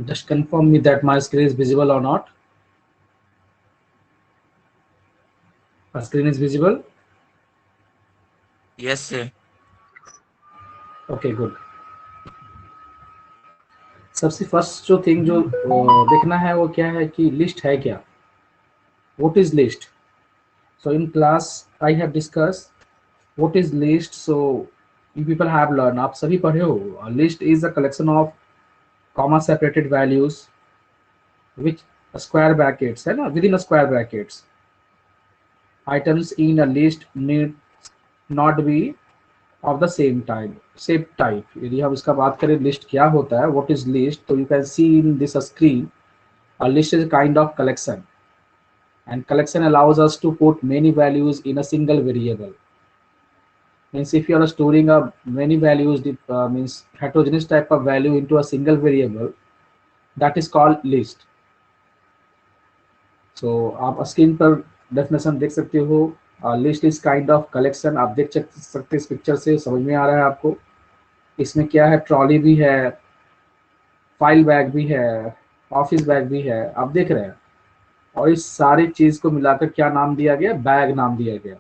Just confirm me that my screen is visible or not. My screen is visible. Yes, sir. Okay, good. सबसे first जो thing जो देखना है वो क्या है कि लिस्ट है क्या. What is list? So in class I have discussed what is list. So you people have learned. आप सभी पढ़े हो. A list is a collection of comma separated values which square brackets है ना, within a square brackets. Items in a list need not be of the same type. यदि हम इसका बात करें लिस्ट क्या होता है, what is list, तो you can see in this screen a list is a kind of collection, and collection allows us to put many values in a single variable. Means if you are storing a many values, means heterogeneous type of value into a single variable, that is called list. So आप screen पर definition देख सकते हो. List is kind of collection. आप देख सकते इस picture से समझ में आ रहा है आपको. इसमें क्या है, ट्रॉली भी है, फाइल बैग भी है, ऑफिस बैग भी है, आप देख रहे हैं. और इस सारी चीज को मिलाकर क्या नाम दिया गया, बैग नाम दिया गया.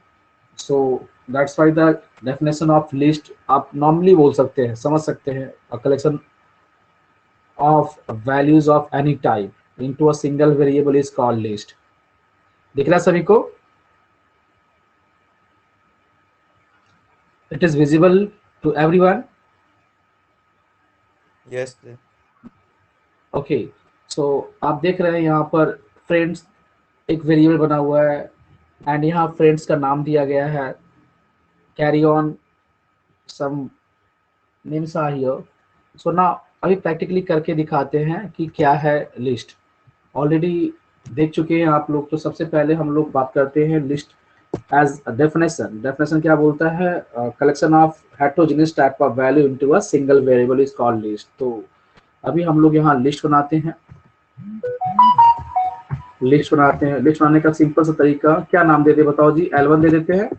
So that's why the definition of list आप नॉर्मली बोल सकते हैं, समझ सकते हैं, a collection of values of any type into a single variable is called list. दिख रहा है सभी को? It is visible to everyone? Yes, sir. Okay. So आप देख रहे हैं यहाँ पर फ्रेंड्स एक वेरिएबल बना हुआ है, एंड यहाँ फ्रेंड्स का नाम दिया गया है. Carry on some names are here. So ना अभी प्रैक्टिकली करके दिखाते हैं कि क्या है लिस्ट. ऑलरेडी देख चुके हैं आप लोग. तो सबसे पहले हम लोग बात करते हैं लिस्ट एज डेफिनेशन. डेफिनेशन क्या बोलता है? Collection of heterogeneous type of value into a single variable is called list. तो अभी हम लोग यहाँ लिस्ट बनाते हैं. लिस्ट बनाने का सिंपल सा तरीका क्या नाम दे दे बताओ जी? L1 दे देते हैं.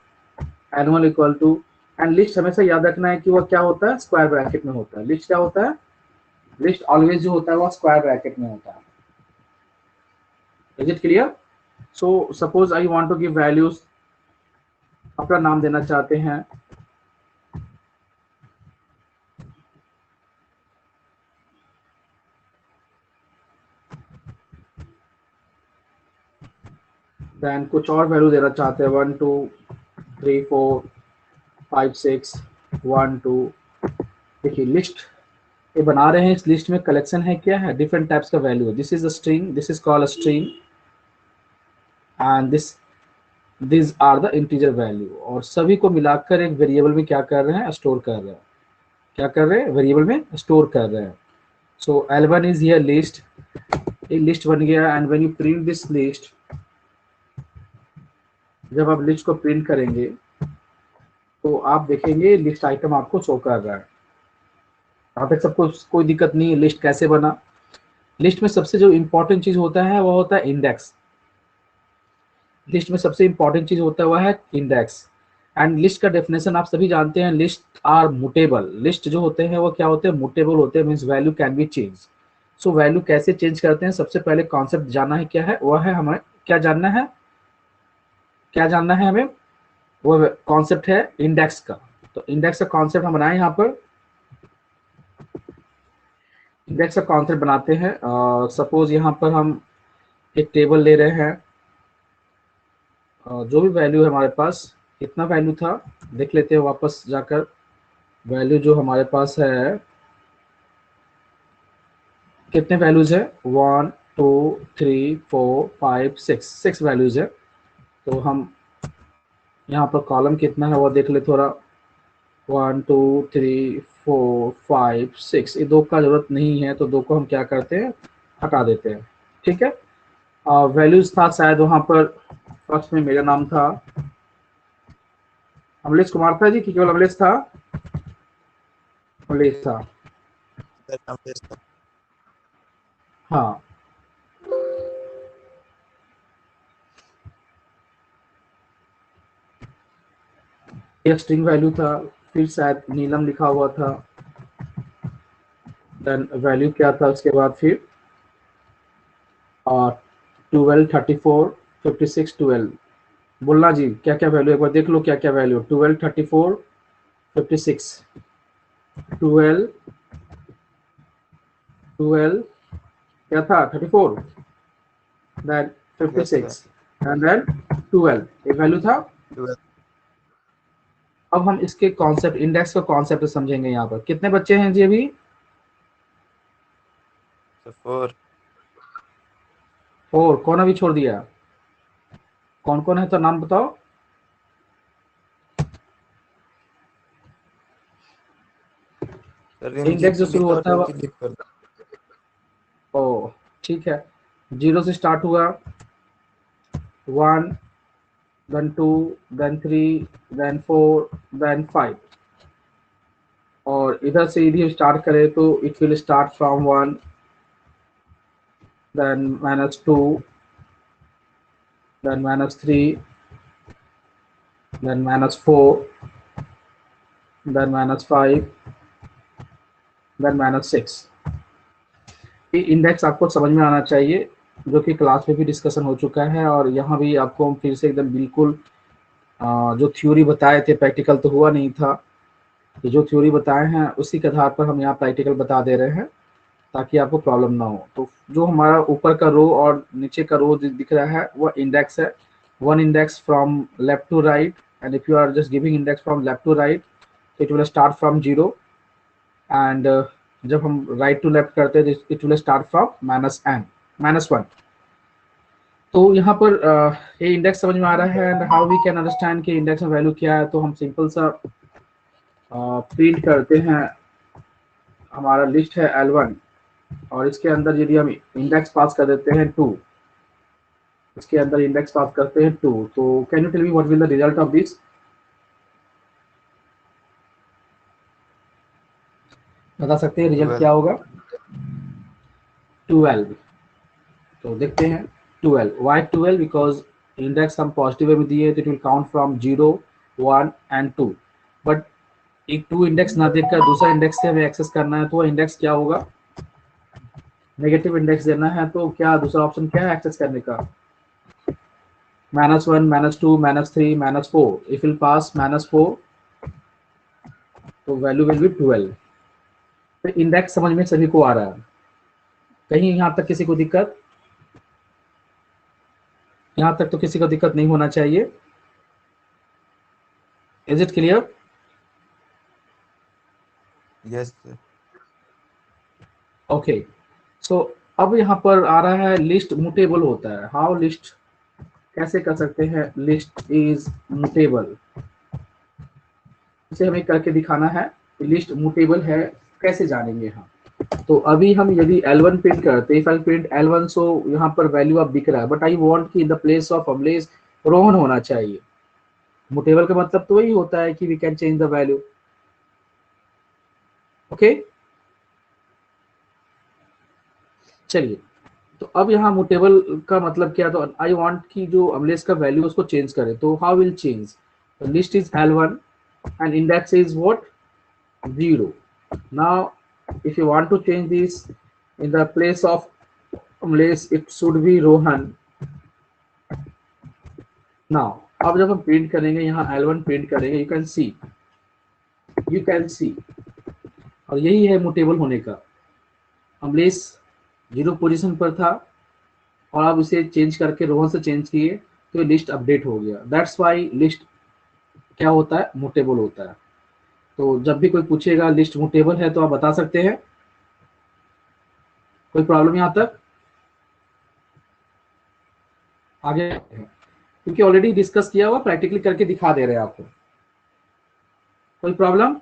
L1 equal to, and list हमेशा याद रखना है कि वो क्या होता है, स्क्वायर ब्रैकेट में होता है. लिस्ट क्या होता है? लिस्ट ऑलवेज जो होता है वो स्क्वायर ब्रैकेट में होता है. Is it clear? So suppose I want to give values. अपना नाम देना चाहते हैं. देन कुछ और वैल्यू देना चाहते हैं, 1 2 3 4 5 6 1 2. देखिए लिस्ट ये बना रहे हैं. इस लिस्ट में कलेक्शन है, क्या है, डिफरेंट टाइप्स का वैल्यू है. This is a string, this is called a string, and this are the integer value. और सभी को मिलाकर एक वेरिएबल में क्या कर रहे हैं, स्टोर कर रहे हैं. क्या कर रहे हैं? वेरिएबल में स्टोर कर रहे हैं. सो L1 इज हियर लिस्ट. एक लिस्ट बन गया, and when you print this list, जब आप लिस्ट को प्रिंट करेंगे तो आप देखेंगे लिस्ट आइटम आपको शो कर रहा है. यहाँ तक सबको कोई दिक्कत नहीं है? लिस्ट कैसे बना? लिस्ट में सबसे जो इंपॉर्टेंट चीज होता है वो होता है इंडेक्स. लिस्ट में सबसे इंपॉर्टेंट चीज होता है वह है इंडेक्स. एंड लिस्ट का डेफिनेशन आप सभी जानते हैं. List are mutable. लिस्ट जो होते हैं वो क्या होते हैं, मुटेबल होते हैं. Means value can be change. So value कैसे चेंज करते हैं, सबसे पहले कॉन्सेप्ट जानना है. क्या है वह है, हमें क्या जानना है, क्या जानना है हमें? वो कॉन्सेप्ट है इंडेक्स का. तो इंडेक्स का कॉन्सेप्ट हम बनाए यहाँ पर. इंडेक्स का कॉन्सेप्ट बनाते हैं. सपोज यहाँ पर हम एक टेबल ले रहे हैं. जो भी वैल्यू है हमारे पास, कितना वैल्यू था देख लेते हैं वापस जाकर. वैल्यू जो हमारे पास है, कितने वैल्यूज है, 1 2 3 4 5 6, 6 वैल्यूज है. तो हम यहाँ पर कॉलम कितना है वो देख ले थोड़ा. 1 2 3 4 5 6. ये दो का जरूरत नहीं है, तो दो को हम क्या करते हैं, हटा देते हैं. ठीक है. वैल्यूज था शायद वहां पर फर्स्ट में मेरा नाम था अमलेश कुमार था जी, कि केवल अमलेश था? अमलेश था. हाँ. एक स्ट्रिंग वैल्यू था, फिर शायद नीलम लिखा हुआ था. देन वैल्यू क्या था उसके बाद, फिर 12, 34, 56, 12। बोलना जी क्या क्या वैल्यू, एक बार देख लो क्या क्या वैल्यू। 12, 34, 56, 12, 12 क्या था 34, then Yes, sir. 56 and then 12, एक वैल्यू था। 12. अब हम इसके कॉन्सेप्ट, इंडेक्स का कॉन्सेप्ट समझेंगे। यहाँ पर कितने बच्चे हैं जी अभी? So 4. 4। कौन अभी छोड़ दिया? कौन कौन है तो नाम बताओ। सर इंडेक्स जो रिमझिम शुरू लिखा और होता है रिमझिम लिख कर दो. ओ ठीक है, 0 से स्टार्ट हुआ, 1, then 2, then 3, then 4, then 5। और इधर से यदि स्टार्ट करें तो it will start from 1, then -2, then -3, then -4, then -5, then -6। ये इंडेक्स आपको समझ में आना चाहिए, जो कि क्लास में भी डिस्कशन हो चुका है, और यहाँ भी आपको हम फिर से एकदम बिल्कुल जो थ्योरी बताए थे, प्रैक्टिकल तो हुआ नहीं था, तो जो थ्योरी बताए हैं उसी के आधार पर हम यहाँ प्रैक्टिकल बता दे रहे हैं, ताकि आपको प्रॉब्लम ना हो। तो जो हमारा ऊपर का रो और नीचे का रो दिख रहा है वो इंडेक्स है। One index from left to right, and if you are just giving index from left to right, it will start from 0, and जब हम राइट टू लेफ्ट करते हैं it will start from -n, -1। तो यहाँ पर ये index समझ में आ रहा है, and how we can understand कि इंडेक्स में वैल्यू क्या है। तो हम सिंपल सा प्रिंट करते हैं। हमारा लिस्ट है L1, और इसके अंदर यदि हम इंडेक्स पास कर देते हैं 2, इसके अंदर इंडेक्स पास करते हैं 2, तो can you tell me what will the result of this? बता सकते हैं रिजल्ट 12. क्या होगा? 12। तो देखते हैं 12, वाई 12? बिकॉज इंडेक्स हम पॉजिटिव वे में दिए तो it will count from 0, 1 and 2। But एक 2 इंडेक्स ना देखकर दूसरा इंडेक्स से हमें एक्सेस करना है, तो वो इंडेक्स क्या होगा? नेगेटिव इंडेक्स देना है। तो क्या दूसरा ऑप्शन क्या है एक्सेस करने का? -1, -2, -3, -4। इफ विल पास -4, तो वैल्यू विल बी 12। तो इंडेक्स समझ में सभी को आ रहा है? कहीं यहाँ तक किसी को दिक्कत? यहाँ तक तो किसी को दिक्कत नहीं होना चाहिए। Is it clear? Yes, sir. Okay, so अब यहाँ पर आ रहा है लिस्ट मुटेबल होता है। हाउ लिस्ट, कैसे कर सकते हैं लिस्ट इज मुटेबल? इसे हमें करके दिखाना है। लिस्ट मुटेबल है, कैसे जानेंगे हम? तो अभी हम यदि L1 प्रिंट करते हैं, इफ प्रिंट L1, सो यहाँ पर वैल्यू अब दिख रहा है, बट आई वांट कि इन द प्लेस ऑफ अमलेस रोहन होना चाहिए। मुटेबल का मतलब तो वही होता है कि we can change the value. Okay, चलिए। तो अब यहाँ मुटेबल का मतलब क्या? तो आई वांट कि जो अमलेस का वैल्यू उसको चेंज करे, तो how will change? List is L1 and index is what? 0. Now if you want to change this, in the place of Amlesh it should be Rohan. Now अब जब हम प्रिंट करेंगे, यहाँ L1 प्रिंट करेंगे, you can see, और यही है mutable होने का। अमलेश 0 पोजीशन पर था, और आप उसे चेंज करके रोहन से चेंज किए, तो लिस्ट अपडेट हो गया। दैट्स वाई लिस्ट क्या होता है? मुटेबल होता है। तो जब भी कोई पूछेगा लिस्ट मुटेबल है, तो आप बता सकते हैं। कोई प्रॉब्लम यहाँ तक? आगे, क्योंकि ऑलरेडी डिस्कस किया हुआ, प्रैक्टिकली करके दिखा दे रहे हैं आपको। कोई problem?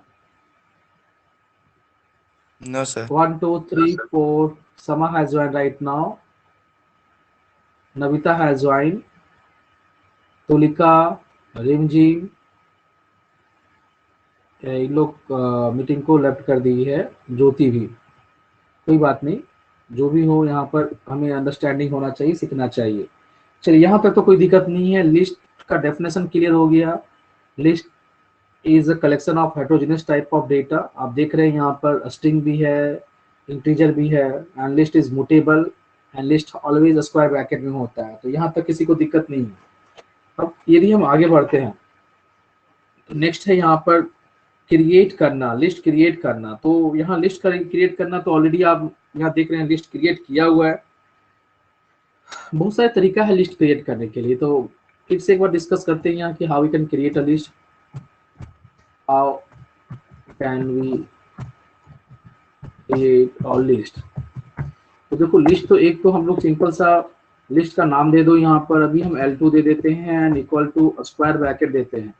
No, sir. 1, 2, 3, 4, Sama has joined right now, Navita has joined, Tulika, रिमझिम, इन लोग मीटिंग को लेफ्ट कर दी है, ज्योति भी। कोई बात नहीं, जो भी हो यहाँ पर हमें अंडरस्टैंडिंग होना चाहिए, सीखना चाहिए। चलिए, यहाँ तक तो कोई दिक्कत नहीं है। लिस्ट का डेफिनेशन क्लियर हो गया। List is a collection of heterogeneous type of data. आप देख रहे हैं यहाँ पर स्ट्रिंग भी है, इंटीजर भी है, and list is mutable. And list always square bracket में होता है, तो यहाँ तक किसी को दिक्कत नहीं है। अब यदि हम आगे बढ़ते हैं तो नेक्स्ट है यहाँ पर क्रिएट करना, लिस्ट क्रिएट करना। तो यहाँ लिस्ट क्रिएट करना, तो ऑलरेडी आप यहाँ देख रहे हैं लिस्ट क्रिएट किया हुआ है। बहुत सारे तरीका है लिस्ट क्रिएट करने के लिए, तो फिर से एक बार डिस्कस करते हैं यहाँ कि how we can create a list, how can we create a list. तो देखो लिस्ट, तो एक तो हम लोग सिंपल सा लिस्ट का नाम दे दो, यहाँ पर अभी हम L2 दे देते हैं and equal to square bracket देते हैं।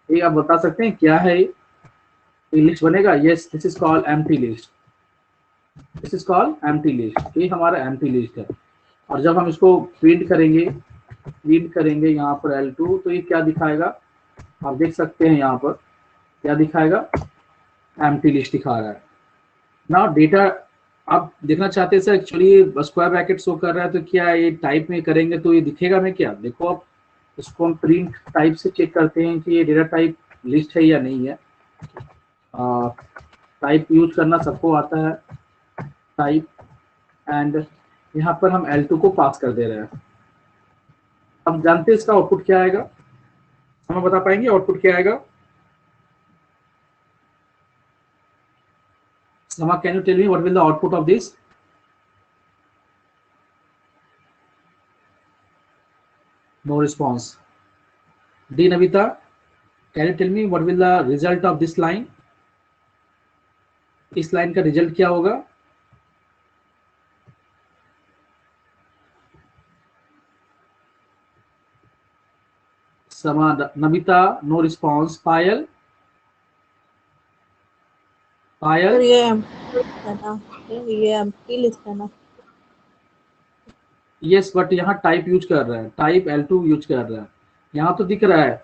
ये आप बता सकते हैं क्या है ये लिस्ट बनेगा? Yes, this is called empty list, this is called empty list. ये हमारा एम्प्टी लिस्ट है। और जब हम इसको प्रिंट करेंगे यहाँ पर L2, तो ये क्या दिखाएगा? आप देख सकते हैं यहाँ पर क्या दिखाएगा? एम्प्टी लिस्ट दिखा रहा है ना। डेटा आप देखना चाहते हैं sir, actually square bracket show कर रहा है, तो क्या ये टाइप में करेंगे तो ये दिखेगा में क्या? देखो आप इसको हम प्रिंट टाइप से चेक करते हैं कि ये डेटा टाइप लिस्ट है या नहीं है। टाइप यूज करना सबको आता है, टाइप, एंड यहाँ पर हम L2 को पास कर दे रहे हैं। अब जानते हैं इसका आउटपुट क्या आएगा? हमें बता पाएंगे आउटपुट क्या आएगा? Sama, can you tell me what will the output of this? No response. D. Navita, can you tell me what will the result of this line? इस लाइन का रिजल्ट क्या होगा? समा, नविता, नो रिस्पॉन्स। पायल, पायल, ये empty list है ना? Yes, but यहाँ type use कर रहा है, टाइप L2 यूज कर रहा है। यहाँ तो दिख रहा है,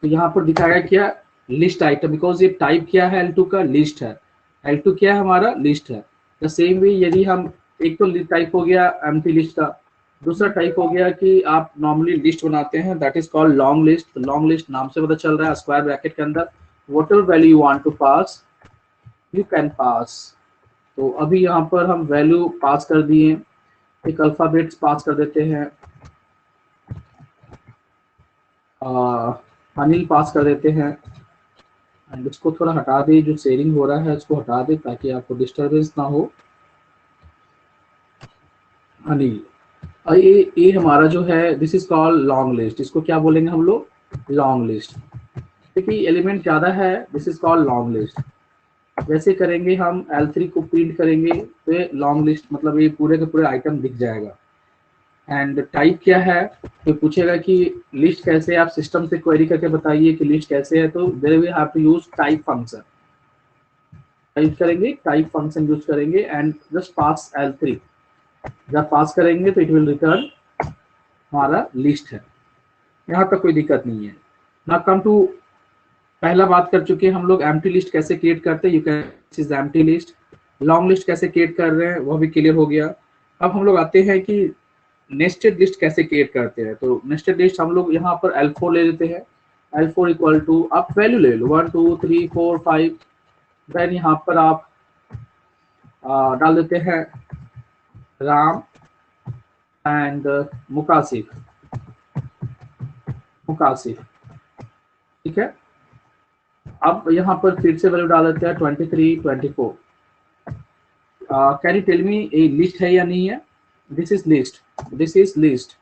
तो यहाँ पर दिखाएगा क्या? लिस्ट आइटम, बिकॉज ये टाइप क्या है? L2 का लिस्ट है। L2 क्या है? हमारा लिस्ट है। द सेम वे यदि हम, एक तो टाइप हो गया एम्प्टी लिस्ट का, दूसरा टाइप हो गया कि आप नॉर्मली लिस्ट बनाते हैं, that is called long list. Long list नाम से पता चल रहा है स्क्वायर ब्रैकेट के अंदर whatever value you want to pass you can pass. तो अभी यहाँ पर हम वैल्यू पास कर दिए, एक अल्फाबेट्स पास कर देते हैं, अनिल पास कर देते हैं, एंड इसको थोड़ा हटा दे, जो शेयरिंग हो रहा है उसको हटा दे ताकि आपको डिस्टरबेंस ना हो। अनिल, और ये हमारा जो है this is called long list. इसको क्या बोलेंगे हम लोग? Long list. देखिए एलिमेंट ज्यादा है, this is called long list. जैसे करेंगे हम L3 को प्रिंट करेंगे तो ये लॉन्ग लिस्ट, मतलब ये पूरे के पूरे आइटम दिख जाएगा। एंड टाइप क्या है? तो पूछेगा कि लिस्ट कैसे है, आप सिस्टम से क्वेरी करके बताइए कि लिस्ट कैसे है, तो there we have to use type function. Type करेंगे, टाइप फंक्शन यूज करेंगे एंड जस्ट पास L3। जब पास करेंगे तो इट विल रिटर्न हमारा लिस्ट है। यहाँ तक कोई दिक्कत नहीं है ना। कम टू, पहला बात कर चुके हैं हम लोग एम्प्टी लिस्ट कैसे क्रिएट करते हैं। You can this is empty list. Long list कैसे क्रिएट कर रहे हैं वह भी क्लियर हो गया। अब हम लोग आते हैं कि नेस्टेड लिस्ट कैसे क्रिएट करते हैं। तो नेस्टेड लिस्ट हम लोग यहाँ पर L4 ले लेते हैं। L4 इक्वल टू, आप वैल्यू ले लो 1 2 3 4 5, देन यहाँ पर आप डाल देते हैं राम एंड मुकासिफ, ठीक है। अब यहाँ पर फिर से वैल्यू डाल देते हैं 23 24। कैन यू टेल मी ये लिस्ट है या नहीं है? This is list, this is list.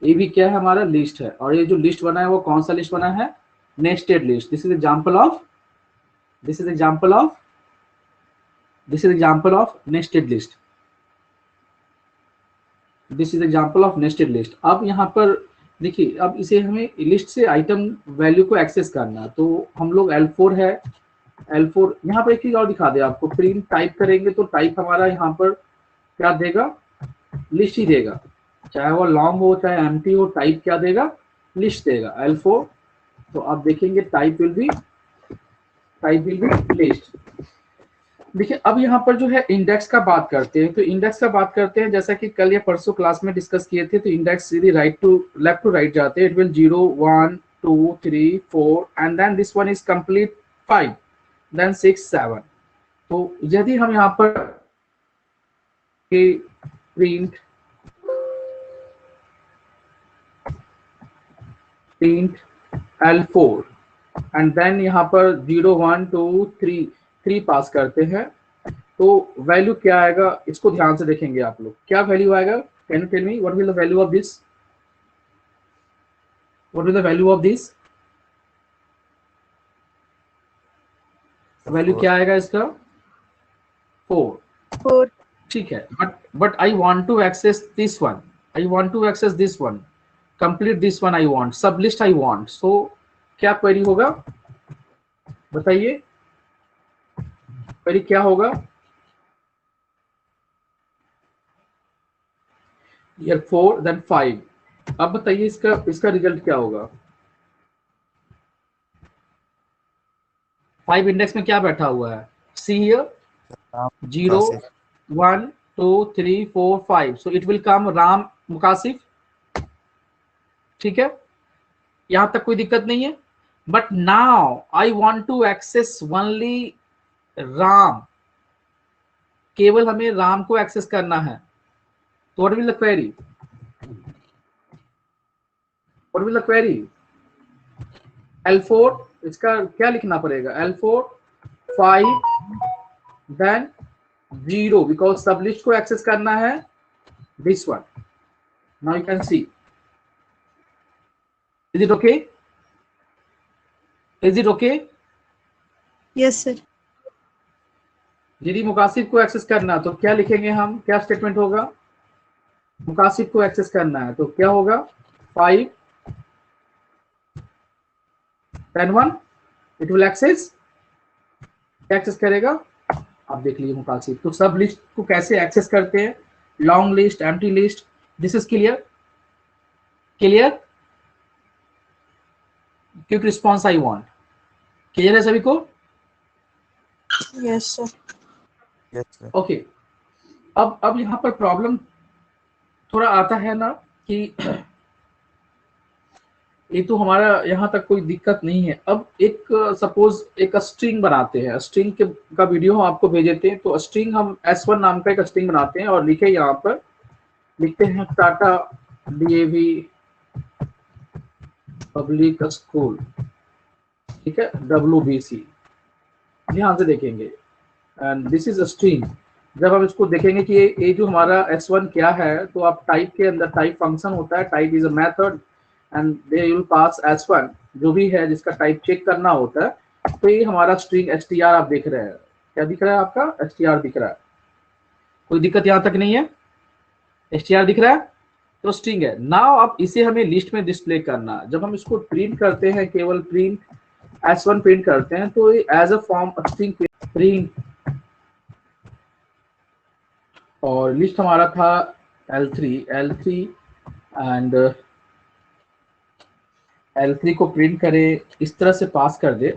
ये भी क्या है? हमारा लिस्ट है। और ये जो लिस्ट बना है वो कौन सा लिस्ट बना है? Nested list. This is example of, this is example of, this is example of nested list, this is example of nested list. अब यहाँ पर देखिए, अब इसे हमें लिस्ट से आइटम वैल्यू को एक्सेस करना, तो हम लोग L4 है, L4 यहाँ पर एक चीज और दिखा दे आपको, प्रिंट टाइप करेंगे तो टाइप हमारा यहाँ पर क्या देगा? लिस्ट ही देगा, चाहे वो लॉन्ग हो चाहे एम्प्टी हो, टाइप क्या देगा? लिस्ट देगा L4। तो आप देखेंगे टाइप विल बी लिस्ट। देखिए अब यहाँ पर जो है इंडेक्स का बात करते हैं, तो इंडेक्स का बात करते हैं जैसा कि कल या परसों क्लास में डिस्कस किए थे। तो इंडेक्स सीधी right to left to right जाते हैं। It will 0 1 2 3 4 and then this one is complete 5 then 6 7। तो यदि हम यहाँ पर print print L4 and then यहाँ पर 0 1 2 3 पास करते हैं, तो वैल्यू क्या आएगा इसको ध्यान से देखेंगे आप लोग। क्या वैल्यू आएगा? Can you tell me what will the value of this? What will the value of this? Value क्या आएगा इसका? 4। ठीक है, but I want to access this one, I want to access this one, complete this one, I want sub list, I want. So क्या query होगा बताइए? Query क्या होगा? Year 4 then 5। अब बताइए इसका रिजल्ट क्या होगा? 5 इंडेक्स में क्या बैठा हुआ है? See here 0 1 2 3 4 5, so it will come Ram मुकासिफ। ठीक है, यहां तक कोई दिक्कत नहीं है। But now I want to access only Ram, केवल हमें राम को एक्सेस करना है। तो what will the query? What will the query? L4, इसका क्या लिखना पड़ेगा? L4 5 then 0, because sub list को एक्सेस करना है this one. Now you can see, is it okay? Is it okay? Yes sir. यदि मुकासिब को एक्सेस करना तो क्या लिखेंगे हम? क्या स्टेटमेंट होगा? मुकासिब को एक्सेस करना है तो क्या होगा? 5 10 1, इट विल एक्सेस, एक्सेस करेगा। आप देख लीजिए मुकासिब तो सब लिस्ट को कैसे एक्सेस करते हैं, long list, empty list. This is clear? Clear? Quick response I want. Clear है सभी को? Yes sir. Yes sir. Okay, अब यहाँ पर प्रॉब्लम थोड़ा आता है ना कि ये तो हमारा यहाँ तक कोई दिक्कत नहीं है। अब एक सपोज एक स्ट्रिंग बनाते हैं, स्ट्रिंग का वीडियो हम आपको भेज देते हैं। तो स्ट्रिंग हम S1 नाम का एक स्ट्रिंग बनाते हैं और लिखे यहाँ पर लिखते हैं टाटा DAV पब्लिक स्कूल, ठीक है, WBC। ध्यान से देखेंगे and this is a string. जब हम इसको देखेंगे कि ये जो हमारा S1 क्या है, तो आप टाइप के अंदर टाइप फंक्शन होता है, type is a method and they will pass S1 जो भी है जिसका टाइप चेक करना होता है। तो ये हमारा स्ट्रिंग str आप देख रहे हैं, क्या दिख रहा है आपका? str दिख रहा है। कोई दिक्कत यहाँ तक नहीं है? str दिख रहा है तो स्ट्रिंग है। नाउ अब इसे हमें लिस्ट में डिस्प्ले करना। जब हम इसको प्रिंट करते हैं, केवल प्रिंट S1 प्रिंट करते हैं, तो as a form string print, और लिस्ट हमारा था L3 एंड L3 को प्रिंट करें, इस तरह से पास कर दे,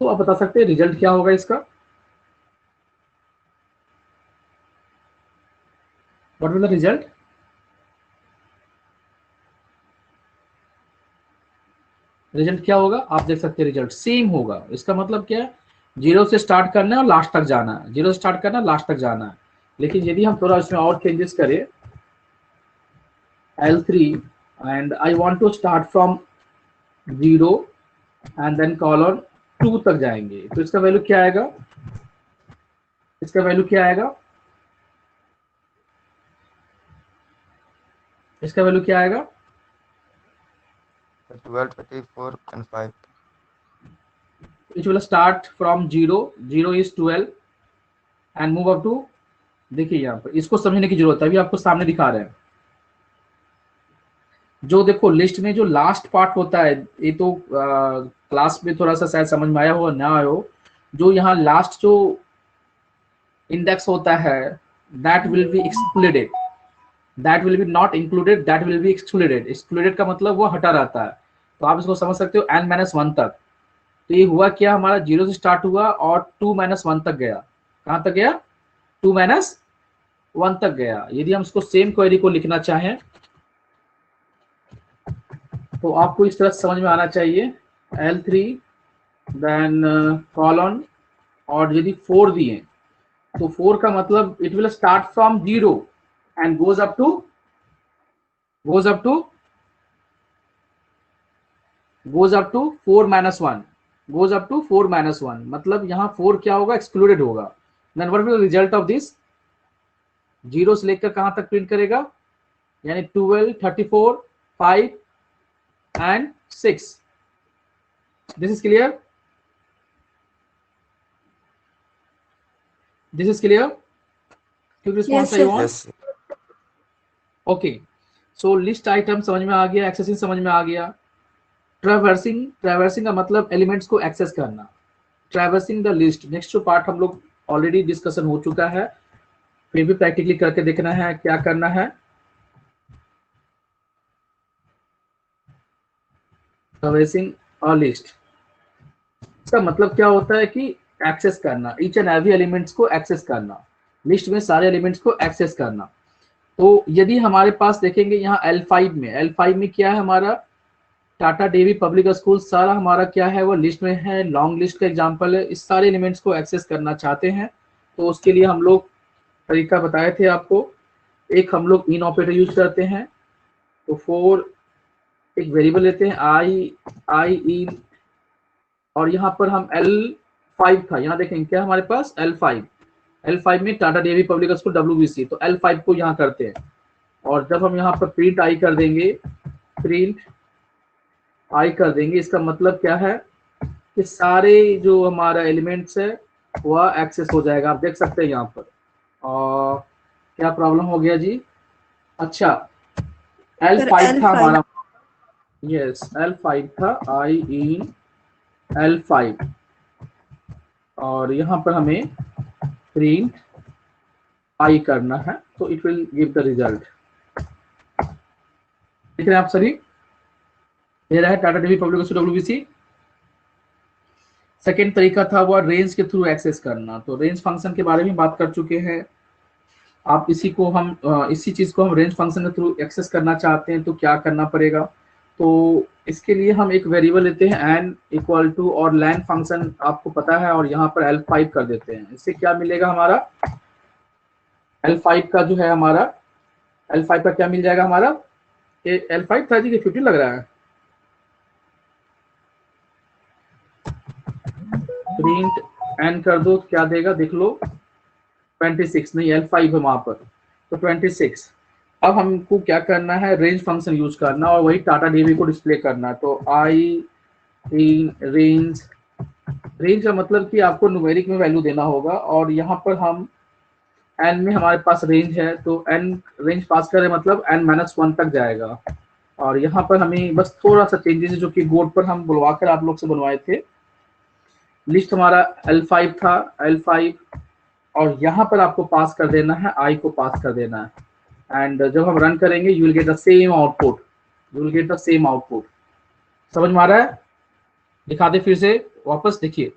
तो आप बता सकते हैं रिजल्ट क्या होगा इसका? What will the result? Result क्या होगा? आप देख सकते हैं रिजल्ट सेम होगा। इसका मतलब क्या है? 0 से स्टार्ट करना है और लास्ट तक जाना है, 0 से स्टार्ट करना है, लास्ट तक जाना है। लेकिन यदि हम थोड़ा इसमें और चेंजेस करें, L3 and I want to start from 0 and then colon 2 तक जाएंगे, तो इसका वैल्यू क्या आएगा? इसका वैल्यू क्या आएगा? इसका वैल्यू क्या आएगा? 12 24 and 5। It will start from 0 is 12 and move up to, देखिए यहाँ पर इसको समझने की जरूरत है, अभी आपको सामने दिखा रहे हैं। जो देखो लिस्ट में जो लास्ट पार्ट होता है, ये तो क्लास में थोड़ा सा शायद समझ में आया हो ना आया हो, जो यहाँ लास्ट जो इंडेक्स होता है that will be excluded, that will be not included, that will be excluded. Excluded का मतलब वो हटा रहता है। तो आप इसको समझ सकते हो n-1 तक। तो ये हुआ क्या, हमारा 0 से स्टार्ट हुआ और 2-1 तक गया। कहां तक गया? 2-1 तक गया। यदि हम इसको सेम क्वेरी को लिखना चाहें तो आपको इस तरह समझ में आना चाहिए, L3 देन कॉलन, और यदि 4 दिए तो 4 का मतलब it will start from 0 and goes up to goes up to 4 minus 1, goes up to 4 minus 1, मतलब यहाँ 4 क्या होगा, excluded होगा. Then what will be the result of this? 0 से लेकर कहाँ तक प्रिंट करेगा, यानी 12, 34, 5 and 6. This is clear? This is clear? Quick response Yes, I sir. want. Yes, sir. Okay, so list item समझ में आ गया, एक्सेसिंग समझ में आ गया. ट्रैवर्सिंग, ट्रैवर्सिंग का मतलब एलिमेंट्स को एक्सेस करना. ट्रैवर्सिंग द लिस्ट, नेक्स्ट जो पार्ट हम लोग ऑलरेडी डिस्कशन हो चुका है, फिर भी प्रैक्टिकली करके देखना है क्या करना है. ट्रैवर्सिंग अ लिस्ट, इसका मतलब क्या होता है कि एक्सेस करना, ईच एंड एवरी एलिमेंट्स को एक्सेस करना, लिस्ट में सारे एलिमेंट्स को एक्सेस करना. तो यदि हमारे पास देखेंगे यहाँ L5 में, L5 में क्या है हमारा, टाटा डेवी पब्लिक स्कूल, सारा हमारा क्या है वो लिस्ट में है, लॉन्ग लिस्ट का एग्जांपल है. इस सारे एलिमेंट्स को एक्सेस करना चाहते हैं तो उसके लिए हम लोग तरीका बताए थे आपको. एक हम लोग इन ऑपरेटर यूज करते हैं. तो फॉर एक वेरिएबल लेते हैं आई इन, और यहाँ पर हम L5 था, यहाँ देखेंगे क्या हमारे पास L5 में Tata DAV public school WBC, तो L5 को यहाँ करते हैं. और जब हम यहाँ पर प्रिंट आई कर देंगे, प्रिंट आई कर देंगे, इसका मतलब क्या है कि सारे जो हमारा एलिमेंट्स है वह एक्सेस हो जाएगा. आप देख सकते हैं यहाँ पर. और क्या प्रॉब्लम हो गया जी, अच्छा L5 था हमारा, यस L5 था, आई इन L5, और यहाँ पर हमें प्रिंट आई करना है, तो it will give the result. देख रहे हैं आप सभी, दे रहा है Tata DAV public school WBC. Second तरीका था वो रेंज के थ्रू एक्सेस करना. तो रेंज फंक्शन के बारे में बात कर चुके हैं. आप इसी चीज को हम रेंज फंक्शन के थ्रू एक्सेस करना चाहते हैं तो क्या करना पड़ेगा. तो इसके लिए हम एक वेरिएबल लेते हैं n इक्वल टू, और लैन फंक्शन आपको पता है, और यहाँ पर L5 कर देते हैं. इससे क्या मिलेगा हमारा, L5 का जो है हमारा, L5 का क्या मिल जाएगा हमारा, L5 था जी कि 15 लग रहा है. प्रिंट n कर दो, क्या देगा देख लो, 26, नहीं L5 है वहां पर, तो 26. अब हमको क्या करना है, रेंज फंक्शन यूज करना और वही टाटा डेवी को डिस्प्ले करना. तो आई इन रेंज, रेंज का मतलब कि आपको न्यूमेरिक में वैल्यू देना होगा, और यहाँ पर हम n में हमारे पास रेंज है, तो n रेंज पास करें मतलब n-1 तक जाएगा. और यहाँ पर हमें बस थोड़ा सा चेंजेस जो कि बोर्ड पर हम बुलवा कर आप लोग से बनवाए थे. लिस्ट हमारा L5 था, L5, और यहाँ पर आपको पास कर देना है, i को पास कर देना है. एंड जब हम रन करेंगे you will get the same output, you will get the same output. समझ में आ रहा है, दिखा दे फिर से वापस, देखिए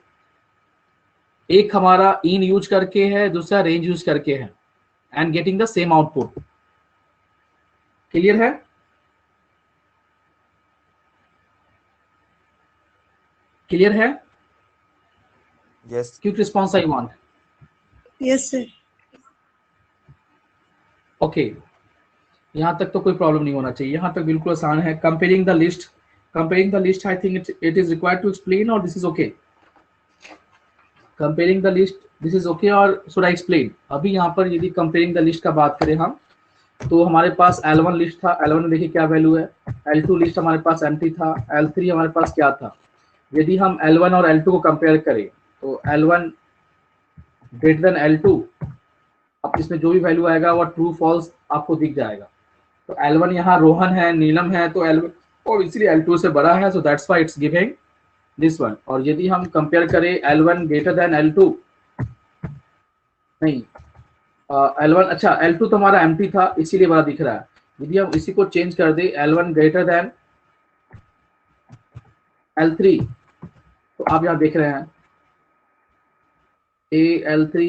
एक हमारा इन यूज करके है, दूसरा रेंज यूज करके है, and getting the same output. Clear है, क्लियर है. Yes. Quick response I want. Yes, sir. Okay, यहाँ तक तो कोई प्रॉब्लम नहीं होना चाहिए, यहाँ तक बिल्कुल आसान है. Comparing the list I think it is required to explain, और this is okay. Comparing the list, this is okay, और शुड आई एक्सप्लेन. अभी यहाँ पर यदि कंपेयरिंग द लिस्ट का बात करें हम, तो हमारे पास L1 लिस्ट था, L1 में देखिए क्या वैल्यू है, L2 लिस्ट हमारे पास एम्प्टी था, L3 हमारे पास क्या था. यदि हम L1 और L2 को कंपेयर करें तो L1 ग्रेटर देन L2, अब इसमें जो भी वैल्यू आएगा वो ट्रू फॉल्स आपको दिख जाएगा. तो L1 यहाँ रोहन है, नीलम है, तो L1 और इसलिए L2 से बड़ा है, so that's why it's giving this one. और यदि हम कंपेयर करें L1 ग्रेटर देन L2, नहीं L1, अच्छा L2 तो हमारा एम्प्टी था इसीलिए बड़ा दिख रहा है. यदि हम इसी को चेंज कर दे L1 ग्रेटर देन L3, तो आप यहाँ देख रहे हैं L3,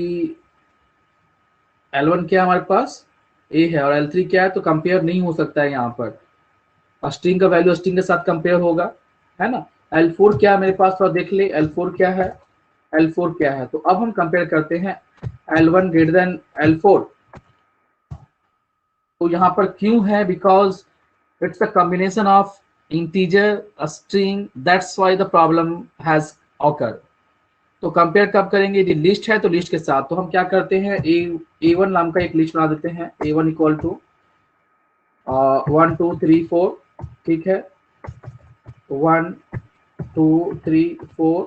L1 क्या हमारे पास A है और L3 क्या है, तो कंपेयर नहीं हो सकता है. यहाँ पर स्ट्रिंग का वैल्यू स्ट्रिंग के साथ कंपेयर होगा, है ना. L4 क्या है मेरे पास, थोड़ा देख ले L4 क्या है, L4 क्या है. तो अब हम कंपेयर करते हैं L1 ग्रेटर देन L4. तो यहाँ पर क्यों है, because it's the combination of integer, a string, that's why the problem has occur. तो कंपेयर कब करेंगे? यदि लिस्ट है तो लिस्ट के साथ। तो हम क्या करते हैं, A1 नाम का एक लिस्ट बना देते हैं। A1 इक्वल टू 1 2 3 4, ठीक है, 1 2 3 4।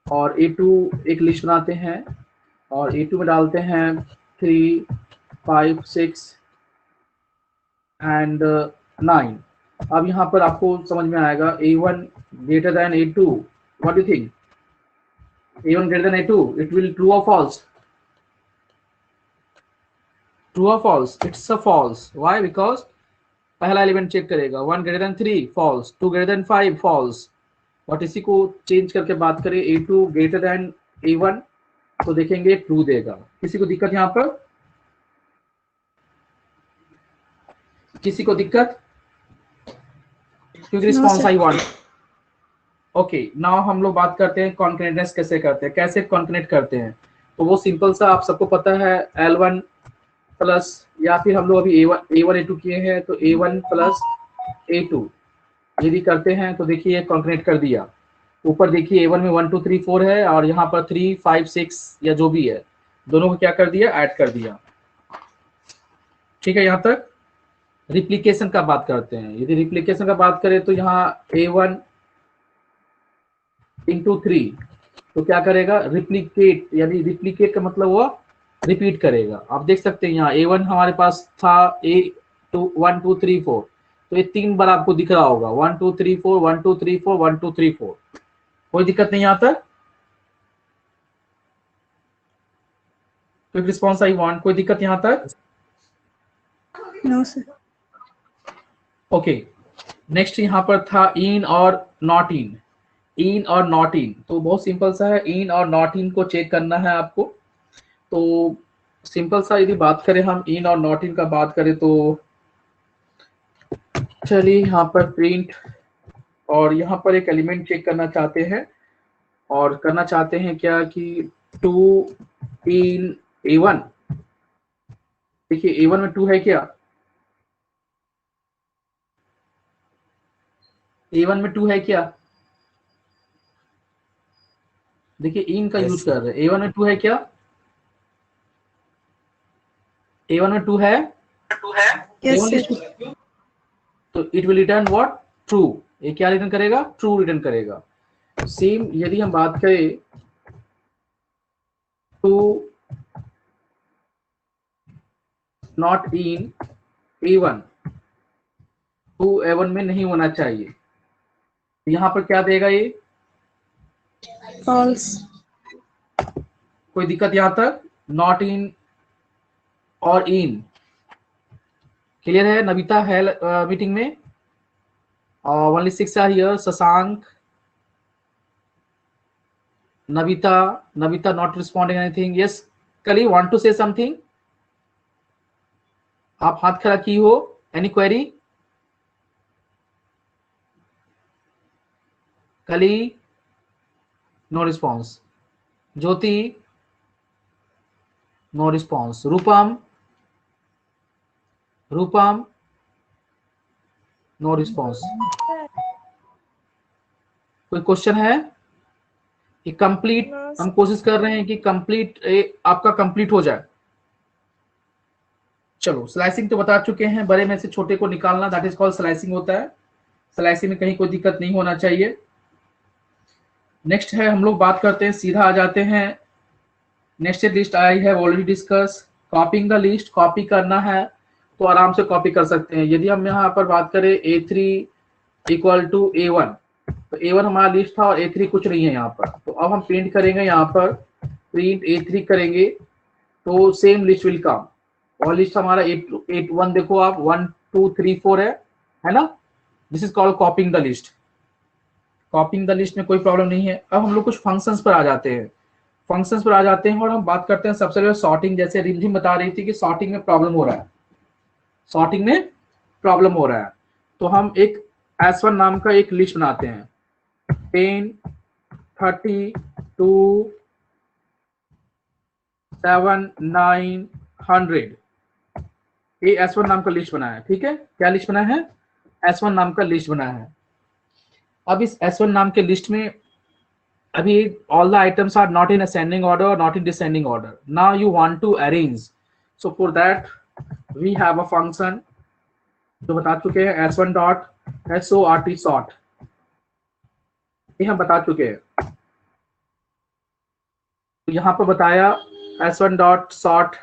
और A2 एक लिस्ट बनाते हैं और A2 में डालते हैं 3 5 6 एंड 9। अब यहाँ पर आपको समझ में आएगा A1 greater than A2, what do you think? A1 greater than A2, it will true or false? True or false? It's a false. Why? Because पहला एलिमेंट चेक करेगा 1 greater than 3 false, 2 greater than 5 false। But इसी को change करके बात करें A2 greater than A1 तो देखेंगे true देगा। किसी को दिक्कत यहाँ पर? किसी को दिक्कत? क्योंकि response I want. Okay, now हम लोग बात करते हैं कॉन्कनेटनेस कैसे करते हैं, कैसे कॉन्कनेट करते हैं। तो वो सिंपल सा आप सबको पता है, L1 प्लस, या फिर हम लोग अभी A1 A2 किए हैं तो A1 प्लस A2 यदि करते हैं तो देखिए कॉन्कनेट कर दिया। ऊपर देखिए A1 में 1 2 3 4 है और यहाँ पर 3 5 6 या जो भी है दोनों को क्या कर दिया, ऐड कर दिया। ठीक है, यहाँ तक। रिप्लिकेशन का बात करते हैं। यदि रिप्लिकेशन का बात करें तो यहाँ A1 इंटू 3 तो क्या करेगा, रिप्लिकेट, यानी रिप्लिकेट का मतलब वो रिपीट करेगा। आप देख सकते हैं यहाँ A1 हमारे पास था A2 1 2 3 4, तो ये 3 बार आपको दिख रहा होगा 1 2 3 4 1 2 3 4 1 2 3 4। कोई दिक्कत नहीं यहाँ तक? क्विक रिस्पॉन्स आई वांट, कोई दिक्कत यहाँ तक? No sir. ओके, नेक्स्ट यहाँ पर था इन और नॉट इन। इन और नॉट इन तो बहुत सिंपल सा है, इन और नॉट इन को चेक करना है आपको। तो सिंपल सा यदि बात करें हम इन और नॉट इन का बात करें तो चलिए यहाँ पर प्रिंट, और यहाँ पर एक एलिमेंट चेक करना चाहते हैं और करना चाहते हैं क्या कि 2 इन A1। देखिए A1 में 2 है क्या? A1 में 2 है क्या? देखिए इन का Yes, यूज sir. कर रहे हैं। A1 में 2 है क्या? A1 में 2 है? Yes A1 sir. लिस्ट, तो it will return what? True. ये क्या रिटर्न करेगा? ट्रू रिटर्न करेगा। सेम यदि हम बात करें to not in A1, to A1 में नहीं होना चाहिए। यहाँ पर क्या देगा ये? फॉल्स। कोई दिक्कत यहाँ तक? नॉट इन और इन क्लियर है? नविता है मीटिंग में? only 6 are here. Sasank, Navita not responding anything. Yes, Kali want to say something? आप हाथ खड़ा की हो? Any query? Kali, no response. Jyoti, no response. Rupam, no response. कोई क्वेश्चन है कि कंप्लीट? हम कोशिश कर रहे हैं कि कंप्लीट आपका कंप्लीट हो जाए। चलो, स्लाइसिंग तो बता चुके हैं, बड़े में से छोटे को निकालना, दैट इज कॉल्ड स्लाइसिंग होता है। स्लाइसिंग में कहीं कोई दिक्कत नहीं होना चाहिए। नेक्स्ट है, हम लोग बात करते हैं, सीधा आ जाते हैं नेक्स्ट लिस्ट आई है already discuss. Copying the list, copy करना है तो आराम से कॉपी कर सकते हैं। यदि हम यहाँ पर बात करें A3 इक्वल टू A1, तो A1 हमारा लिस्ट था और A3 कुछ नहीं है यहाँ पर। तो अब हम प्रिंट करेंगे, यहाँ पर प्रिंट A3 करेंगे तो सेम लिस्ट विल कम। और लिस्ट हमारा 8 देखो आप 1 2 3 4 है ना? This is called copying the list. Copying the list में कोई प्रॉब्लम नहीं है। अब हम लोग कुछ फंक्शंस पर आ जाते हैं। फंक्शंस पर आ जाते हैं और हम बात करते हैं सबसे पहले सॉर्टिंग। जैसे रिमझिम बता रही थी कि सॉर्टिंग में प्रॉब्लम हो रहा है, सॉर्टिंग में प्रॉब्लम हो रहा है। तो हम एक S1 नाम का एक लिस्ट बनाते हैं, 10 30 2 7 9 100। ये S1 नाम का लिस्ट बनाया है। ठीक है, क्या लिस्ट बनाया है? S1 नाम का लिस्ट बनाया है। अब इस S1 नाम के लिस्ट में अभी all the items are not in ascending order or not in descending order. Now you want to arrange. So for that we have a function जो बता चुके हैं S1 dot SORT sort, ये हम बता चुके हैं। तो यहाँ पर बताया S1 dot sort।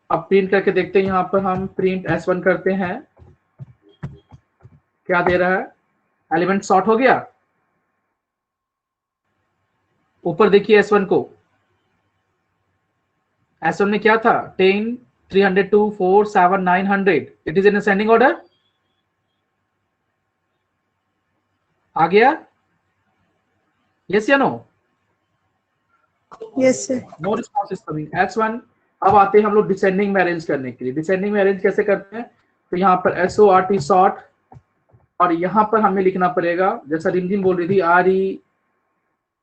अब प्रिंट करके देखते हैं, यहाँ पर हम प्रिंट S1 करते हैं, क्या दे रहा है, एलिमेंट सॉर्ट हो गया। ऊपर देखिए S1 को, S1 में क्या था 10 302 4 7 900, it is in ascending order. आ गया, यस या no? Yes, sir. No response is coming. S1। अब आते हैं हम लोग डिसेंडिंग में अरेंज करने के लिए। डिसेंडिंग में अरेंज कैसे करते हैं, तो यहाँ पर SORT सॉर्ट, और यहाँ पर हमें लिखना पड़ेगा जैसा रिमझिम बोल रही थी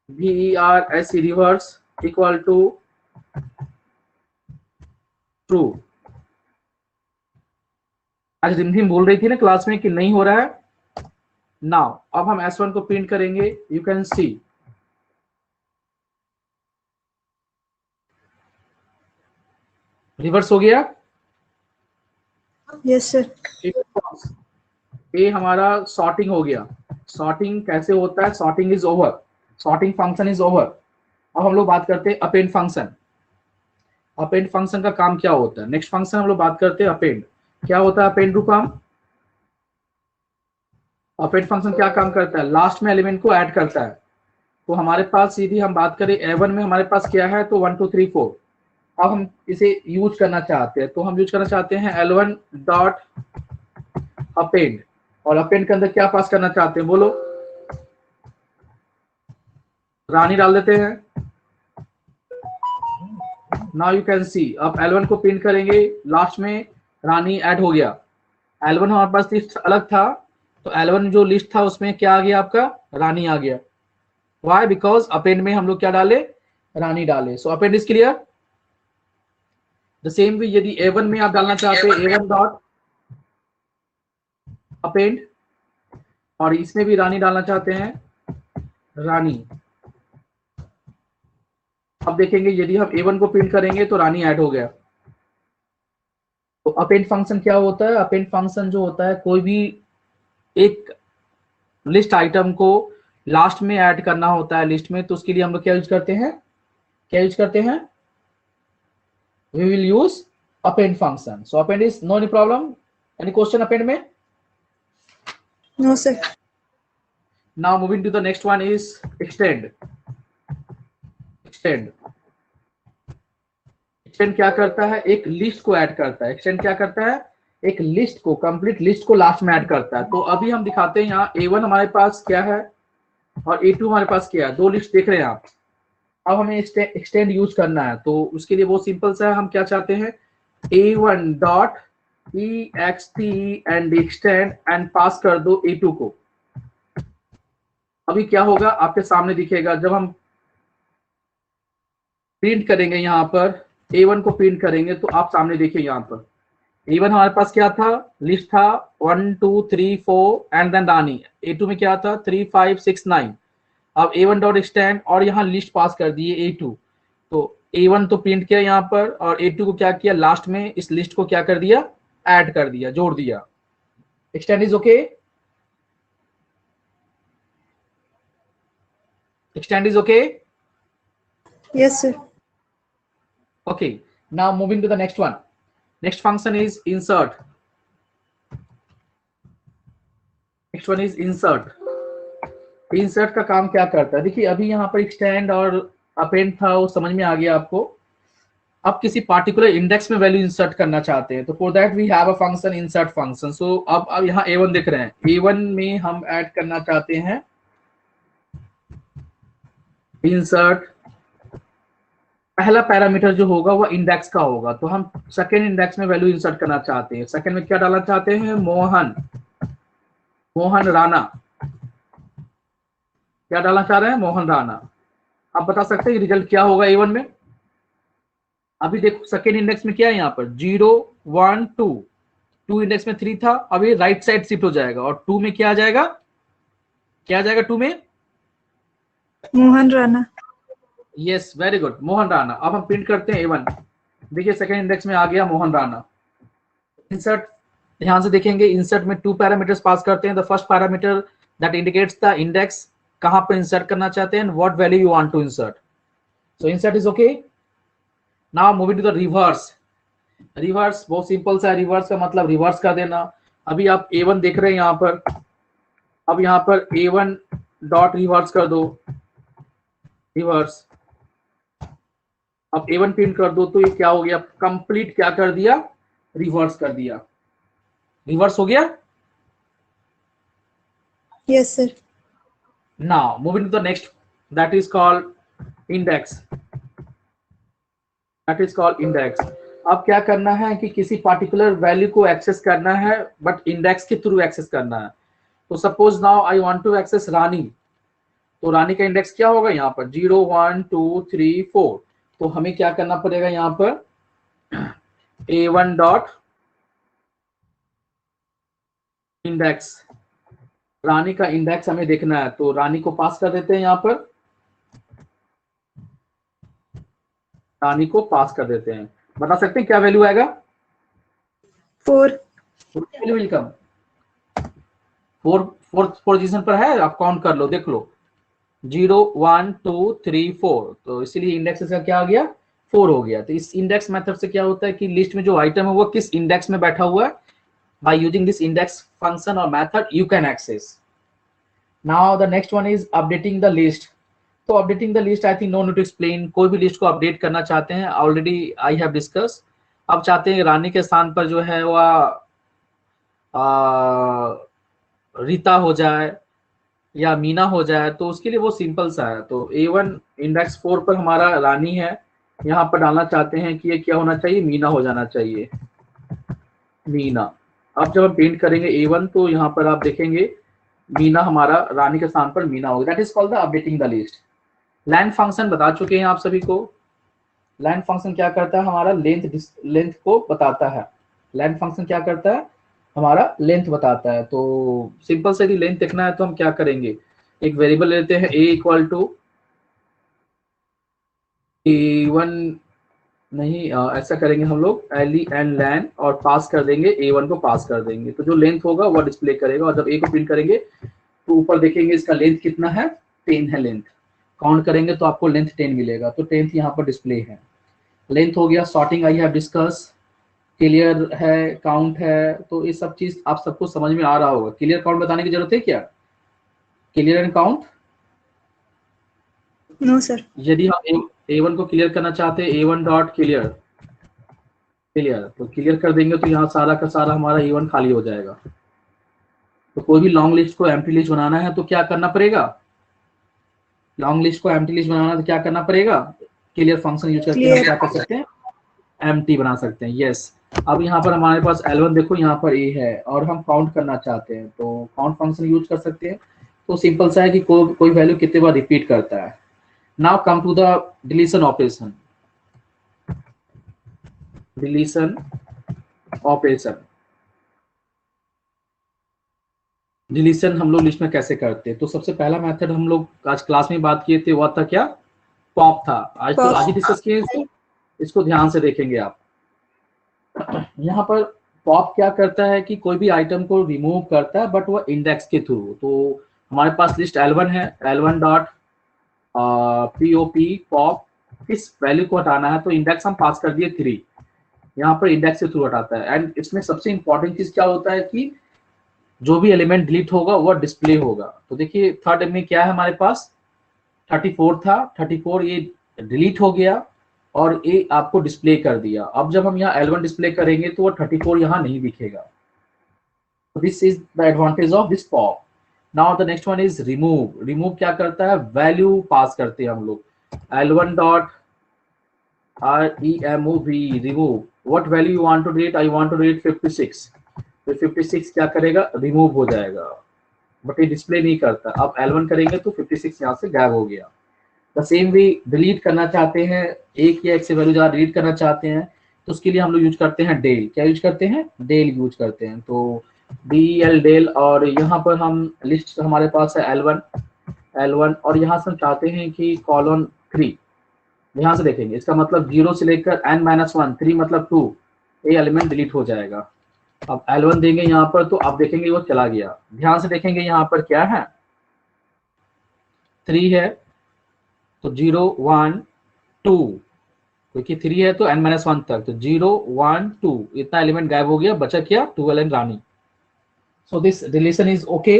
REVERSE reverse equal to true. आज रिमझिम बोल रही थी ना क्लास में कि नहीं हो रहा है। नाउ अब हम S1 को प्रिंट करेंगे, यू कैन सी रिवर्स हो गया। Yes, sir. ये हमारा सॉर्टिंग हो गया। सॉर्टिंग कैसे होता है, sorting is over, sorting function is over. अब हम लोग बात करते हैं अपेंड फंक्शन। अपेंड फंक्शन का काम क्या होता है, नेक्स्ट फंक्शन हम लोग बात करते हैं अपेंड। क्या होता है अपेंड टू काम? अपेंड फंक्शन क्या काम करता है, लास्ट में एलिमेंट को ऐड करता है। तो हमारे पास सीधी हम बात करें A1 में हमारे पास क्या है, तो 1 2 3 4। अब हम इसे यूज करना चाहते हैं, तो हम यूज करना चाहते हैं L1 डॉट अपेंड, और अपेंड के अंदर क्या पास करना चाहते हैं बोलो, रानी डाल देते हैं। नाउ यू कैन सी, अब L1 को प्रिंट करेंगे, लास्ट में रानी ऐड हो गया। L1 हमारे पास लिस्ट अलग था, तो L1 जो लिस्ट था उसमें क्या आ गया आपका, रानी आ गया। वाई? बिकॉज अपेंड में हम लोग क्या डाले, रानी डाले। So append is clear. The same way यदि A1 में आप डालना चाहते हैं A1 डॉट अपेंड, और इसमें भी रानी डालना चाहते हैं, रानी। अब देखेंगे यदि हम A1 को प्रिंट करेंगे तो रानी ऐड हो गया। तो अपेंड फंक्शन क्या होता है, अपेंड फंक्शन जो होता है कोई भी एक लिस्ट आइटम को लास्ट में ऐड करना होता है लिस्ट में, तो उसके लिए हम लोग क्या यूज करते हैं, क्या यूज करते हैं, we will use append function. So append is no any problem. Any question append में? No, sir. Now moving to the next one is extend. Extend. Extend क्या करता है, एक लिस्ट को ऐड करता है। extend क्या करता है, एक लिस्ट को, कंप्लीट लिस्ट को लास्ट में ऐड करता है। तो अभी हम दिखाते हैं यहाँ A1 हमारे पास क्या है और A2 हमारे पास क्या है, दो लिस्ट देख रहे हैं आप। अब हमें एक्सटेंड यूज करना है, तो उसके लिए बहुत सिंपल सा है। हम क्या चाहते हैं, A1 dot ext and extend and pass कर दो A2 को। अभी क्या होगा आपके सामने दिखेगा, जब हम प्रिंट करेंगे यहाँ पर A1 को प्रिंट करेंगे तो आप सामने देखिए यहाँ पर A1 हमारे पास क्या था, लिस्ट था 1 2 3 4 एंड देन रानी। A2 में क्या था 3 5 6 9। अब A1 डॉट एक्सटेंड और यहाँ लिस्ट पास कर दिए A2, तो A1 तो प्रिंट किया यहाँ पर, और A2 को क्या किया, लास्ट में इस लिस्ट को क्या कर दिया, ऐड कर दिया, जोड़ दिया। Extend is okay, extend is okay. Yes, sir. Okay, now moving to the next one. Next function is insert. Next one is insert. Insert का काम क्या करता है, देखिए अभी यहाँ पर एक्सटेंड और अपेंड था, वो समझ में आ गया आपको। अब किसी पार्टिकुलर इंडेक्स में वैल्यू इंसर्ट करना चाहते हैं, तो for that we have a function insert function. So अब यहाँ A1 देख रहे हैं, A1 में हम ऐड करना चाहते हैं इंसर्ट। पहला पैरामीटर जो होगा वो इंडेक्स का होगा, तो हम सेकेंड इंडेक्स में वैल्यू इंसर्ट करना चाहते हैं। सेकेंड में क्या डालना चाहते हैं, मोहन, मोहन राणा। क्या डालना चाह रहे हैं, मोहन राणा। आप बता सकते हैं रिजल्ट क्या होगा A1 में। अभी देखो सेकेंड इंडेक्स में क्या है, यहाँ पर 0 1 2, 2 इंडेक्स में 3 था, अब ये राइट साइड शिफ्ट हो जाएगा और 2 में क्या आ जाएगा, क्या आ जाएगा 2 में? Mohan Rana. Yes, very good, Mohan Rana. अब हम प्रिंट करते हैं A1। देखिए सेकंड इंडेक्स में आ गया मोहन राणा। इंसर्ट, ध्यान से देखेंगे, इंसर्ट में 2 पैरामीटर्स पास करते हैं। The first parameter that indicates the index, कहां पर इंसर्ट करना चाहते हैं, what value you want to insert. So insert is okay. Now moving to the reverse. Reverse बहुत सिंपल सा है, रिवर्स का मतलब रिवर्स कर देना। अभी आप A1 देख रहे हैं यहां पर, अब यहां पर A1 डॉट रिवर्स कर दो, रिवर्स। अब A1 प्रिंट कर दो तो ये क्या हो गया, कंप्लीट क्या कर दिया, रिवर्स कर दिया। रिवर्स हो गया। Yes sir. Now moving to the next, that is called index, that is called index. अब क्या करना है कि किसी पार्टिकुलर वैल्यू को एक्सेस करना है बट इंडेक्स के थ्रू एक्सेस करना है। तो suppose now I want to access Rani, तो रानी का इंडेक्स क्या होगा यहाँ पर 0 1 2 3 4। तो हमें क्या करना पड़ेगा यहाँ पर A1 डॉट इंडेक्स, रानी का इंडेक्स हमें देखना है, तो रानी को पास कर देते हैं यहाँ पर, रानी को पास कर देते हैं। बता सकते हैं क्या वैल्यू आएगा? 4। वैल्यू विल कम 4 पोजीशन पर है, आप काउंट कर लो, देख लो 0 1 2 3 4, तो इसीलिए इंडेक्स इसका क्या आ गया 4 हो गया। तो इस इंडेक्स मेथड से क्या होता है कि लिस्ट में जो आइटम है वो किस इंडेक्स में बैठा हुआ है, by using this index function और method you can access. Now the next one is updating the list. तो updating the list I think no need to explain. कोई भी लिस्ट को अपडेट करना चाहते हैं, ऑलरेडी आई हैव डिस्कस। अब चाहते हैं रानी के स्थान पर जो है वह रीता हो जाए या मीना हो जाए, तो उसके लिए वो सिंपल सा है। तो A1 इंडेक्स 4 पर हमारा रानी है, यहाँ पर डालना चाहते हैं कि ये क्या होना चाहिए, मीना हो जाना चाहिए, मीना। अब जब हम प्रिंट करेंगे A1 तो यहाँ पर आप देखेंगे मीना हमारा रानी के स्थान पर मीना होगा। That is called the updating the list. Land function बता चुके हैं आप सभी को। लैंड फंक्शन क्या करता है, हमारा लेंथ को बताता है। लैंड फंक्शन क्या करता है, हमारा लेंथ बताता है। तो सिंपल से लेंथ देखना है तो हम क्या करेंगे, एक वेरिएबल लेते हैं A इक्वल टू A1, नहीं ऐसा करेंगे हम लोग len और पास कर देंगे A1 को पास कर देंगे, तो जो लेंथ होगा वो डिस्प्ले करेगा। और जब A को प्रिंट करेंगे तो ऊपर देखेंगे इसका लेंथ कितना है, 10 है लेंथ। काउंट करेंगे तो आपको लेंथ 10 मिलेगा, तो 10 यहाँ पर डिस्प्ले है। लेंथ हो गया, sorting I have discuss, clear है, काउंट है, तो ये सब चीज आप सबको समझ में आ रहा होगा। क्लियर काउंट बताने की जरूरत है क्या? Clear and count? No sir. यदि हम A1 को क्लियर करना चाहते हैं, A1 डॉट क्लियर, क्लियर, तो क्लियर कर देंगे तो यहाँ सारा का सारा हमारा A1 खाली हो जाएगा। तो कोई भी लॉन्ग लिस्ट को एम्प्टी लिस्ट बनाना है तो क्या करना पड़ेगा, लॉन्ग लिस्ट को एम्प्टी लिस्ट बनाना तो क्या करना पड़ेगा, क्लियर फंक्शन यूज करके हम क्या कर सकते हैं, एम्प्टी बना सकते हैं। यस। अब यहाँ पर हमारे पास L1 देखो यहाँ पर A है और हम काउंट करना चाहते हैं, तो काउंट फंक्शन यूज कर सकते हैं। तो सिंपल सा है कि कोई वैल्यू कितने बार रिपीट करता है। Now come to the deletion operation. Deletion operation, deletion हम लोग लिस्ट में कैसे करते हैं। तो सबसे पहला मेथड हम लोग आज क्लास में बात किए थे, वह था क्या, पॉप था। आज तो आज ही डिस्कस किए इसको ध्यान से देखेंगे आप। यहाँ पर पॉप क्या करता है कि कोई भी आइटम को रिमूव करता है बट वह इंडेक्स के थ्रू। तो हमारे पास लिस्ट L1 है, L1 डॉट पॉप, किस वैल्यू को हटाना है, तो इंडेक्स हम पास कर दिए 3, यहाँ पर इंडेक्स के थ्रू हटाता है। एंड इसमें सबसे इंपॉर्टेंट चीज क्या होता है कि जो भी एलिमेंट डिलीट होगा वह डिस्प्ले होगा। तो देखिए थर्ड में क्या है हमारे पास, 34 था, 34 ये डिलीट हो गया और ये आपको डिस्प्ले कर दिया। अब जब हम यहाँ L1 डिस्प्ले करेंगे तो वो 34 यहाँ नहीं दिखेगा। This is the advantage of this pop. Now the next one is remove. Remove क्या करता है, वैल्यू पास करते हैं हम लोग, L1 dot remove, remove, what value you want to delete, I want to delete 56, तो 56 क्या करेगा, रिमूव हो जाएगा, बट ये डिस्प्ले नहीं करता। अब L1 करेंगे तो 56 यहाँ से गायब हो गया। द सेम वे डिलीट करना चाहते हैं, एक या एक से वैल्यू ज्यादा डिलीट करना चाहते हैं तो उसके लिए हम लोग यूज करते हैं डेल। क्या यूज करते हैं? डेल यूज करते हैं। तो DEL डेल, और यहाँ पर हम लिस्ट हमारे पास है L1 और यहाँ से हम चाहते हैं कि कॉलन 3। ध्यान से देखेंगे, इसका मतलब 0 से लेकर n-1, 3 मतलब 2, ये एलिमेंट डिलीट हो जाएगा। अब L1 देंगे यहाँ पर तो आप देखेंगे वो चला गया। ध्यान से देखेंगे यहाँ पर क्या है, 3 है तो 0 1 2, क्योंकि 3 है तो n-1 तक, तो 0 1 2 इतना एलिमेंट गायब हो गया, बचा क्या? 12 and Rani. So this deletion is okay,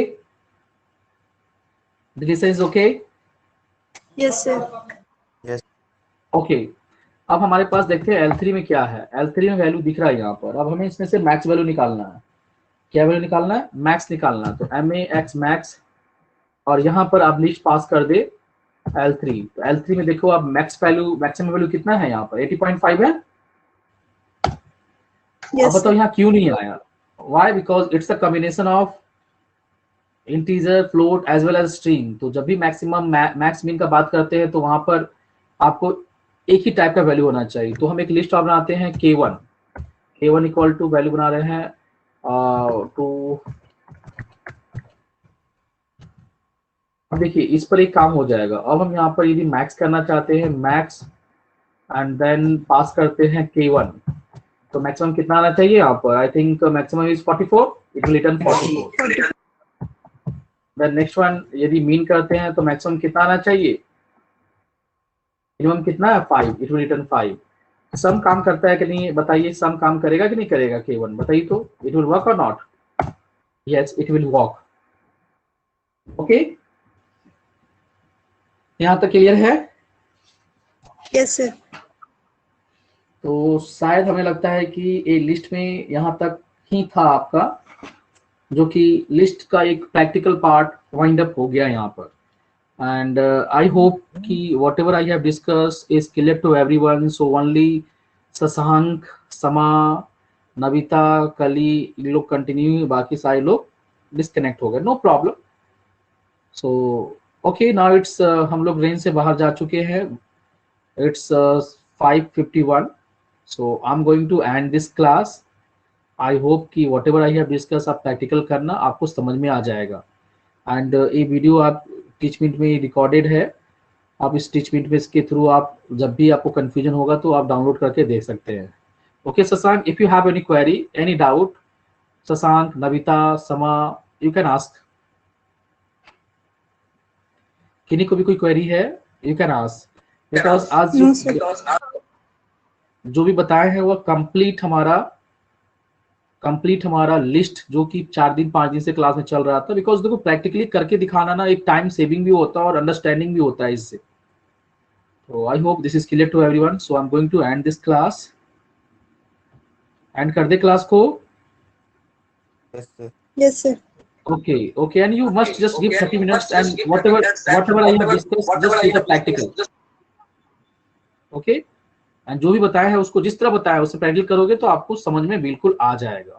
deletion is okay. Yes, sir. Yes. Okay, अब हमारे पास देखते हैं L3 में क्या है। L3 में वैल्यू दिख रहा है यहाँ पर। अब हमें इसमें से मैक्स वैल्यू निकालना है। क्या वैल्यू निकालना है? मैक्स निकालना है। तो MAX मैक्स, और यहाँ पर आप लिस्ट पास कर दे L3। तो L3 में देखो अब मैक्स वैल्यू, मैक्सिमम वैल्यू कितना है यहाँ पर? 80.5 है। अब Yes, बताओ sir. यहाँ क्यों नहीं आया? Why? Because it's a combination of integer, float as well as string। तो जब भी मैक्सिमम मैक्स मिन का बात करते हैं तो वहां पर आपको एक ही टाइप का वैल्यू होना चाहिए। तो हम एक लिस्ट और बनाते हैं K1 इक्वल टू वैल्यू बना रहे हैं टू। अब देखिए इस पर एक काम हो जाएगा। अब हम यहाँ पर यदि मैक्स करना चाहते हैं, मैक्स एंड देन पास करते हैं K1, तो मैक्सिमम कितना आना चाहिए यहाँ पर? I think maximum is 44, it will return 44। Then next one यदि मीन करते हैं तो मैक्सिमम कितना आना चाहिए? मिनिमम कितना है? 5, इट विल रिटर्न 5। सम काम करता है कि नहीं बताइए? सम काम करेगा कि नहीं करेगा K1? बताइए तो, इट विल वर्क और not? Yes, it will work. Okay, यहाँ तक क्लियर है? Yes, sir. तो शायद हमें लगता है कि ये लिस्ट में यहाँ तक ही था आपका, जो कि लिस्ट का एक प्रैक्टिकल पार्ट वाइंड अप हो गया यहाँ पर। एंड आई होप कि whatever I have discuss is clear to everyone. So only Shashank, Sama, Navita, कली, इन लोग कंटिन्यू, बाकी सारे लोग डिस्कनेक्ट हो गए, no problem. So okay, now it's हम लोग रेंज से बाहर जा चुके हैं। It's 5:51, so I'm going to end this class. I hope कि whatever I have discussed आप प्रैक्टिकल करना, आपको समझ में आ जाएगा। एंड ये वीडियो आप टीचमेंट में रिकॉर्डेड है, आप इस टीचमेंट में इसके थ्रू आप जब भी आपको कंफ्यूजन होगा तो आप डाउनलोड करके देख सकते हैं। Okay Shashank, if you have any query, any doubt, Shashank, Navita, समा, यू कैन आस्क। किन्हीं को भी कोई क्वेरी है, यू कैन आस्क, बिकॉज आज No, sir. जो भी बताए हैं वो कंप्लीट हमारा लिस्ट जो कि 4 दिन 5 दिन से क्लास में चल रहा था। बिकॉज देखो प्रैक्टिकली करके दिखाना ना एक टाइम सेविंग भी होता है और अंडरस्टैंडिंग भी होता है इससे। तो I hope this is clear to everyone. So I am going to end this class. End कर दे क्लास को। Yes, sir. Yes, sir. Okay, and you must just give 30 minutes and whatever I have discussed, just take a practical. Okay, and जो भी बताया है उसको जिस तरह बताया है उससे प्रैक्टिकल करोगे तो आपको समझ में बिल्कुल आ जाएगा।